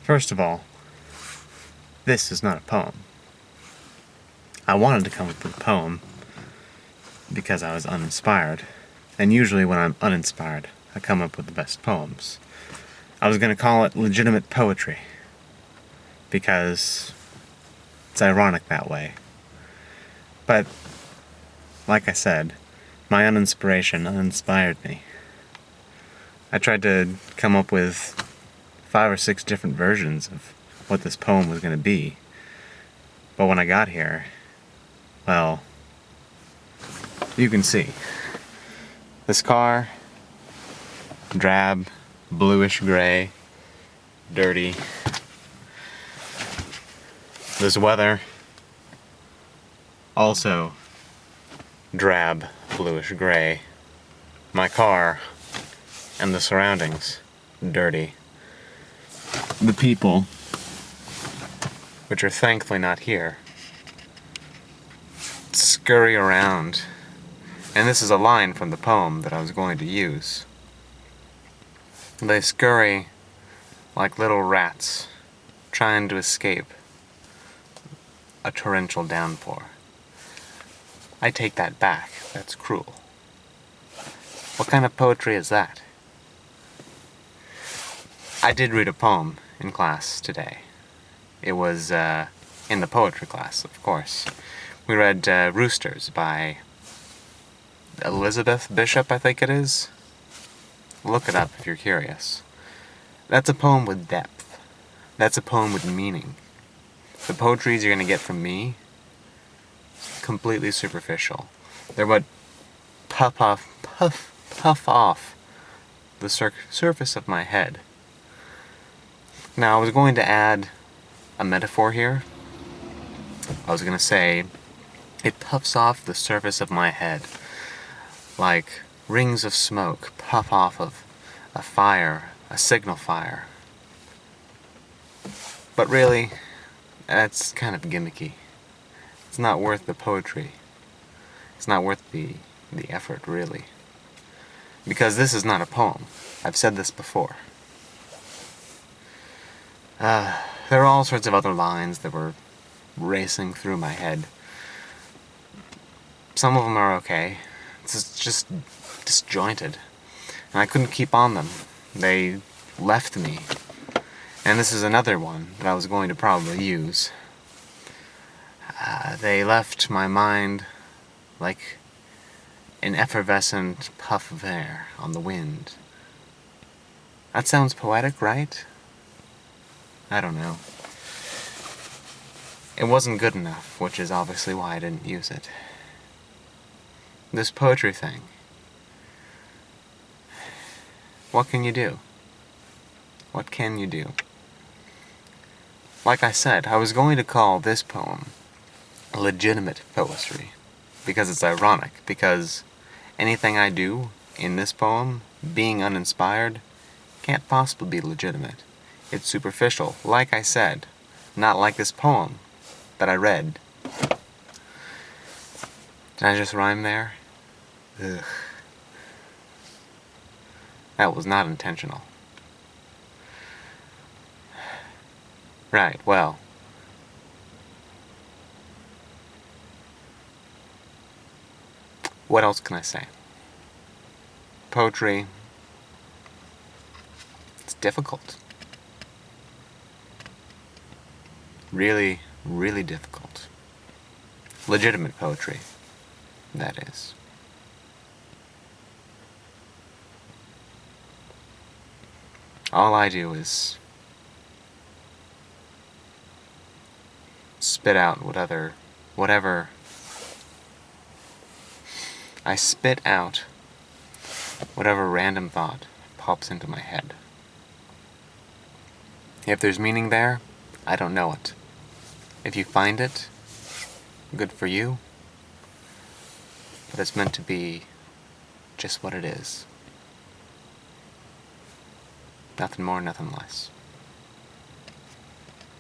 First of all, this is not a poem. I wanted to come up with a poem because I was uninspired, and usually when I'm uninspired, I come up with the best poems. I was going to call it legitimate poetry because it's ironic that way. But, like I said, my uninspiration uninspired me. I tried to come up with 5 or 6 different versions of what this poem was going to be. But when I got here, well, you can see. This car, drab, bluish gray, dirty. This weather, also drab, bluish gray. My car and the surroundings, dirty. The people, which are thankfully not here, scurry around. And this is a line from the poem that I was going to use. They scurry like little rats trying to escape a torrential downpour. I take that back. That's cruel. What kind of poetry is that? I did read a poem in class today. It was in the poetry class, of course. We read Roosters by Elizabeth Bishop, I think it is. Look it up if you're curious. That's a poem with depth. That's a poem with meaning. The poetries you're going to get from me, completely superficial. They're what puff off the surface of my head. Now, I was going to add a metaphor here. I was going to say, it puffs off the surface of my head like rings of smoke puff off of a fire, a signal fire. But really, that's kind of gimmicky. It's not worth the poetry. It's not worth the effort, really. Because this is not a poem. I've said this before. There are all sorts of other lines that were racing through my head. Some of them are okay. It's just disjointed. And I couldn't keep on them. They left me. And this is another one that I was going to probably use. They left my mind like an effervescent puff of air on the wind. That sounds poetic, right? I don't know. It wasn't good enough, which is obviously why I didn't use it. This poetry thing. What can you do? What can you do? Like I said, I was going to call this poem legitimate poetry because it's ironic, because anything I do in this poem, being uninspired, can't possibly be legitimate. It's superficial, like I said, not like this poem that I read. Did I just rhyme there? Ugh. That was not intentional. Right, well. What else can I say? Poetry, it's difficult. Really, really difficult. Legitimate poetry, that is. All I do is spit out whatever. I spit out whatever random thought pops into my head. If there's meaning there, I don't know it. If you find it, good for you. But it's meant to be just what it is. Nothing more, nothing less.